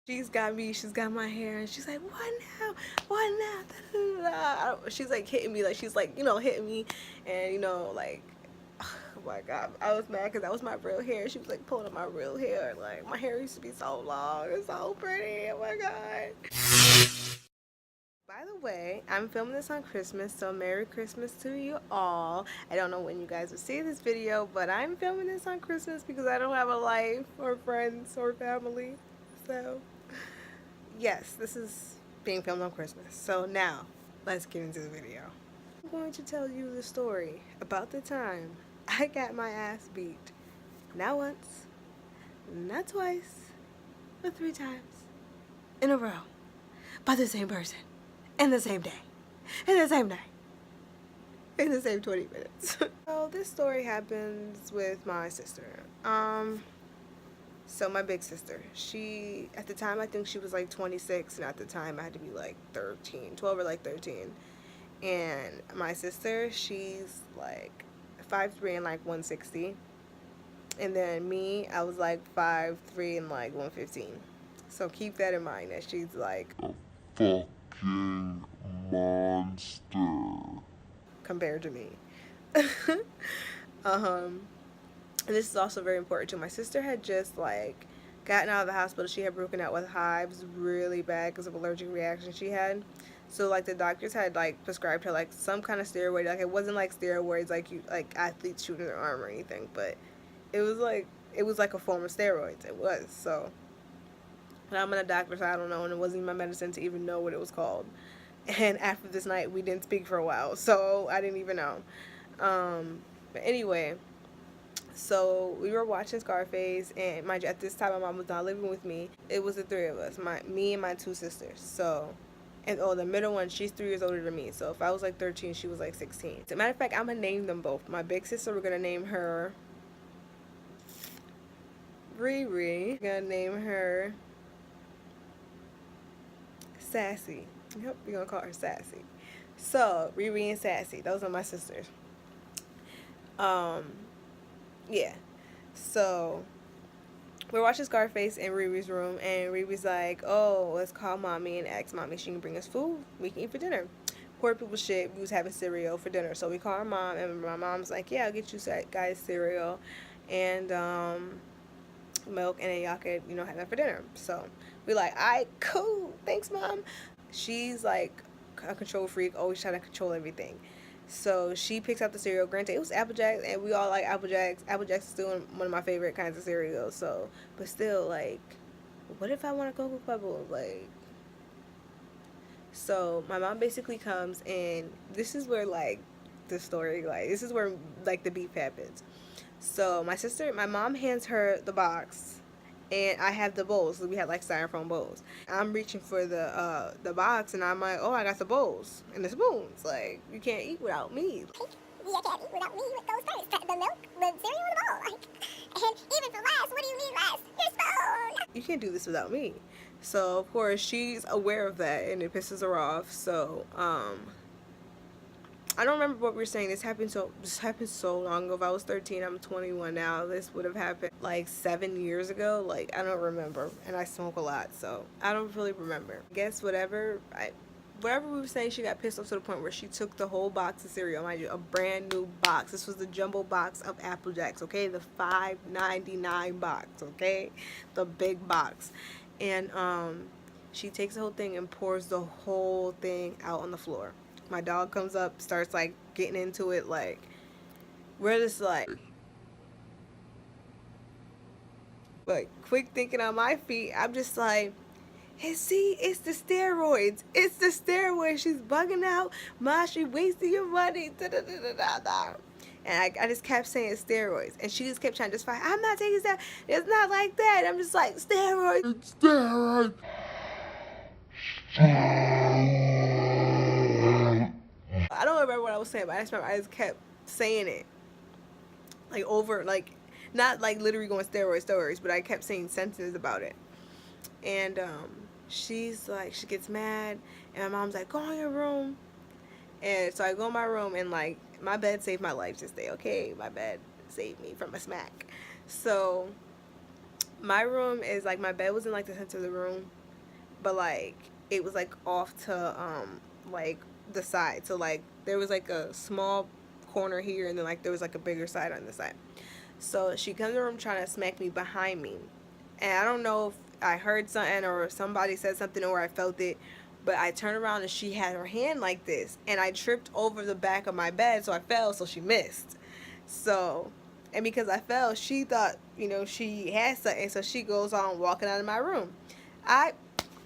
She's got my hair, and she's like, what now? What now? Da, da, da, da. She's like hitting me, like she's like, you know, hitting me, and you know, like, oh my god, I was mad because that was my real hair. She was like pulling up my real hair, like my hair used to be so long, it's so pretty. Oh my god. By the way, I'm filming this on Christmas, so Merry Christmas to you all. I don't know when you guys will see this video, but I'm filming this on Christmas because I don't have a life or friends or family. So, yes, this is being filmed on Christmas. So now, let's get into the video. I'm going to tell you the story about the time I got my ass beat. Not once, not twice, but 3 times in a row by the same person. In the same day. In the same day. In the same 20 minutes. So this story happens with my sister. So my big sister. She, at the time, I think she was like 26, and at the time I had to be like 13, 12 or like 13. And my sister, she's like 5'3" and like 160. And then me, I was like 5'3" and like 115. So keep that in mind that she's like a fucking monster compared to me. And this is also very important too. My sister had just like gotten out of the hospital. She had broken out with hives really bad because of allergic reaction she had. So like the doctors had like prescribed her like some kind of steroid. Like it wasn't like steroids like you like athletes shooting their arm or anything, but it was like a form of steroids. It was. So, and I'm not a doctor, so I don't know, and it wasn't even my medicine to even know what it was called. And after this night, we didn't speak for a while, so I didn't even know. But anyway, so we were watching Scarface, and mind you, at this time, my mom was not living with me. It was the 3 of us, me and my 2 sisters. So, and oh, the middle one, she's 3 years older than me. So if I was like 13, she was like 16. As a matter of fact, I'm gonna name them both. My big sister, we're gonna name her Riri. We're gonna name her Sassy. Yep, we're gonna call her Sassy. So, Riri and Sassy, those are my sisters. Yeah. So, we're watching Scarface in Riri's room, and Riri's like, oh, let's call mommy and ask mommy if she can bring us food we can eat for dinner. Poor people shit, we was having cereal for dinner. So we call our mom, and my mom's like, yeah, I'll get you guys cereal and milk, and then y'all could, you know, have that for dinner. So we're like, alright, cool, thanks mom. She's like a control freak, always trying to control everything. So she picks up the cereal. Granted, it was Apple Jacks, and we all like Apple Jacks. Apple Jacks is still one of my favorite kinds of cereals. So, but still, like, what if I want a Cocoa Pebble? Like, so my mom basically comes, and this is where like the story, like, this is where like the beef happens. So my mom hands her the box, and I have the bowls. We had like styrofoam bowls. I'm reaching for the box, and I'm like, oh, I got the bowls and the spoons. Like, you can't eat without me. You can't eat without me with those first. The milk, the cereal, and the bowl. Like, and even for last, what do you need last? Your spoon. You can't do this without me. So of course she's aware of that, and it pisses her off. So I don't remember what we were saying. This happened so long ago. If I was 13, I'm 21 now. This would have happened like 7 years ago. Like, I don't remember, and I smoke a lot, so I don't really remember. I guess whatever we were saying, she got pissed off to the point where she took the whole box of cereal, mind you, a brand new box. This was the jumbo box of Apple Jacks, okay, the $5.99 box, okay, the big box, and she takes the whole thing and pours the whole thing out on the floor. My dog comes up, starts like getting into it, like, we're just like quick thinking on my feet. I'm just like, hey, see, it's the steroids. It's the steroids. She's bugging out. Ma, she wasting your money. Da, da, da, da, da. And I just kept saying steroids. And she just kept trying to justify, I'm not taking that. It's not like that. I'm just like, steroids. It's steroids. I don't remember what I was saying, but I just remember I just kept saying it. Like over, like, not like literally going steroids, but I kept saying sentences about it. And she's like, she gets mad, and my mom's like, go in your room. And so I go in my room, and like, my bed saved my life this day, okay? My bed saved me from a smack. So my room is like, my bed was in like the center of the room, but like it was like off to like the side. So like there was like a small corner here, and then like there was like a bigger side on the side. So she comes in the room trying to smack me behind me, and I don't know if I heard something or somebody said something or I felt it, but I turned around and she had her hand like this, and I tripped over the back of my bed, so I fell, so she missed. So, and because I fell, she thought, she had something, so she goes on walking out of my room. I,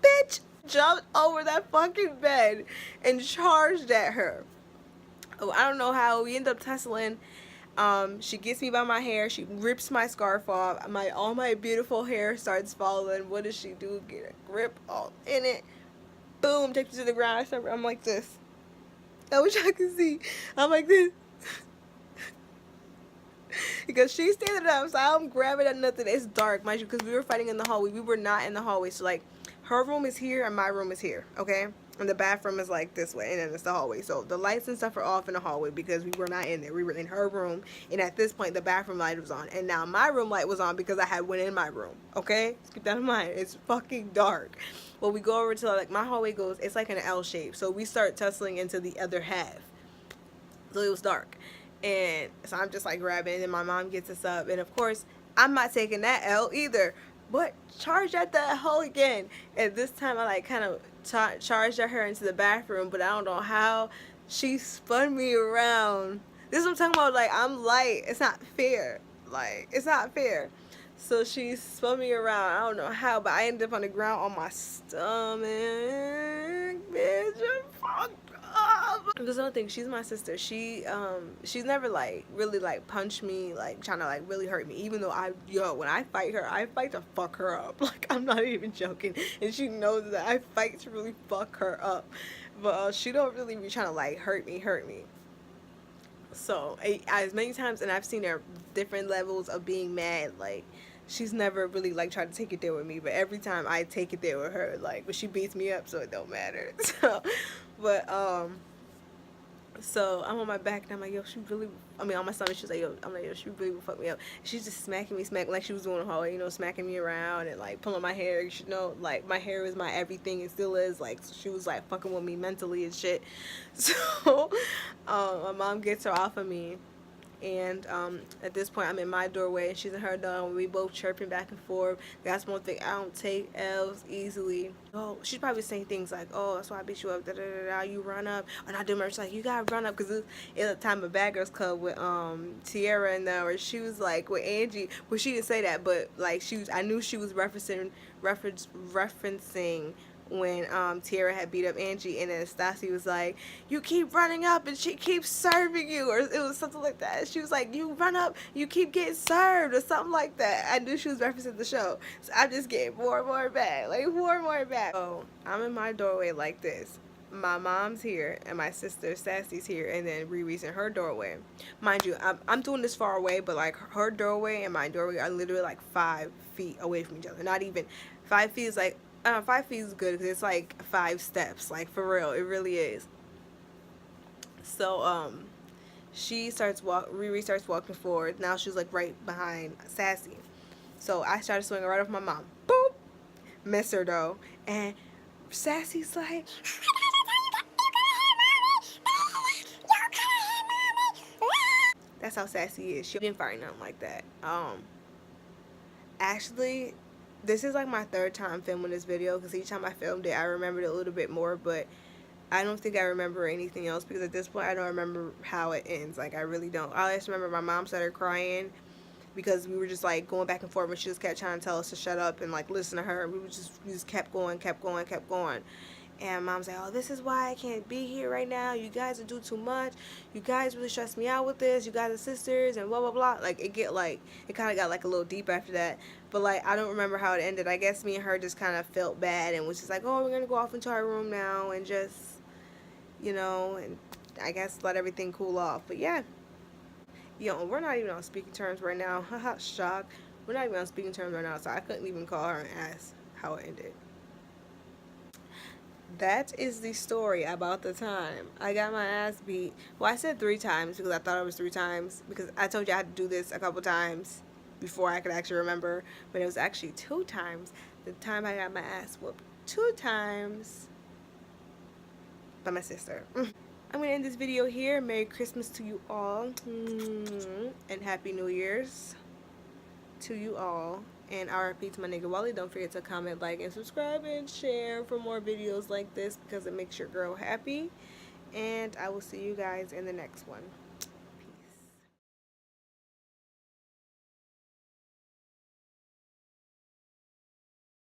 bitch, jumped over that fucking bed and charged at her. Oh, I don't know how we end up tussling. She gets me by my hair. She rips my scarf off. All my beautiful hair starts falling. What does she do? Get a grip all in it. Boom, takes me to the ground. I'm like this. I wish I could see. I'm like this. Because she's standing up, so I'm grabbing at nothing. It's dark, mind you, because we were fighting in the hallway. We were not in the hallway. So, like, her room is here and my room is here, okay? And the bathroom is, like, this way, and then it's the hallway. So, the lights and stuff are off in the hallway because we were not in there. We were in her room, and at this point, the bathroom light was on. And now my room light was on because I had went in my room, okay? Let's keep that in mind. It's fucking dark. Well, we go over to, like, my hallway goes, it's like an L shape. So, we start tussling into the other half. So, it was dark. And so I'm just like grabbing, and my mom gets us up, and of course I'm not taking that L either, but charge at that hole again. And this time I like kind of charged at her into the bathroom, but I don't know how she spun me around. This is what I'm talking about. Like, I'm light. It's not fair. Like, it's not fair. So she spun me around. I don't know how, but I ended up on the ground on my stomach. Bitch, I'm fucked up. Because I don't think she's my sister. She's never like really like punched me, like trying to like really hurt me. Even though when I fight her, I fight to fuck her up. Like, I'm not even joking, and she knows that I fight to really fuck her up. But she don't really be trying to like hurt me. So as many times, and I've seen her different levels of being mad. Like, she's never really like tried to take it there with me, but every time I take it there with her, like, but she beats me up, so it don't matter. But so I'm on my back, and I'm like, yo, she really, I mean, on my stomach, she's like, yo, I'm like, yo, she really will fuck me up. She's just smacking me, like she was doing the hallway, smacking me around and like pulling my hair. Like, my hair is my everything, and still is. Like, so she was like fucking with me mentally and shit. So my mom gets her off of me. And at this point, I'm in my doorway, and she's in her door. We both chirping back and forth. That's one thing. I don't take L's easily. Oh, she's probably saying things like, "Oh, that's why I beat you up. Da da da da. You run up." And I do her. She's like, "You gotta run up," because it's a time of Bad Girls Club with Tiara and where she was like with Angie. Well, she didn't say that, but like I knew she was referencing when Tiara had beat up Angie, and then Stassi was like, "You keep running up and she keeps serving you," or it was something like that. She was like, "You run up, you keep getting served," or something like that. I knew she was referencing the show, so I'm just getting more and more bad, like more and more bad. So I'm in my doorway like this. My mom's here, and my sister Sassy's here, and then Riri's in her doorway. Mind you, I'm doing this far away, but like her doorway and my doorway are literally like 5 feet away from each other. Not even 5 feet is like 5 feet is good because it's like 5 steps, like for real, it really is. So Riri starts walking forward. Now she's like right behind Sassy. So I started swinging right off my mom. Boop, miss her though, and Sassy's like, that's how Sassy is. She didn't fire nothing like that. Actually, this is like my 3rd time filming this video, because each time I filmed it I remembered it a little bit more, but I don't think I remember anything else, because at this point I don't remember how it ends. Like, I really don't. I just remember my mom started crying because we were just like going back and forth, and she just kept trying to tell us to shut up and like listen to her. We just kept going. And mom's like, "Oh, this is why I can't be here right now. You guys are doing too much. You guys really stress me out with this. You guys are sisters," and blah blah blah. Like, it kind of got like a little deep after that. But like, I don't remember how it ended. I guess me and her just kind of felt bad and was just like, "Oh, we're gonna go off into our room now and just, and I guess let everything cool off." But yeah, we're not even on speaking terms right now. Haha, shock. We're not even on speaking terms right now, so I couldn't even call her and ask how it ended. That is the story about the time I got my ass beat. Well, I said 3 times because I thought it was 3 times, because I told you I had to do this a couple times before I could actually remember, but it was actually 2 times. The time I got my ass whooped 2 times by my sister. I'm gonna end this video here. Merry Christmas to you all, and Happy New Year's to you all. And RIP to my nigga Wally. Don't forget to comment, like, and subscribe, and share for more videos like this because it makes your girl happy. And I will see you guys in the next one.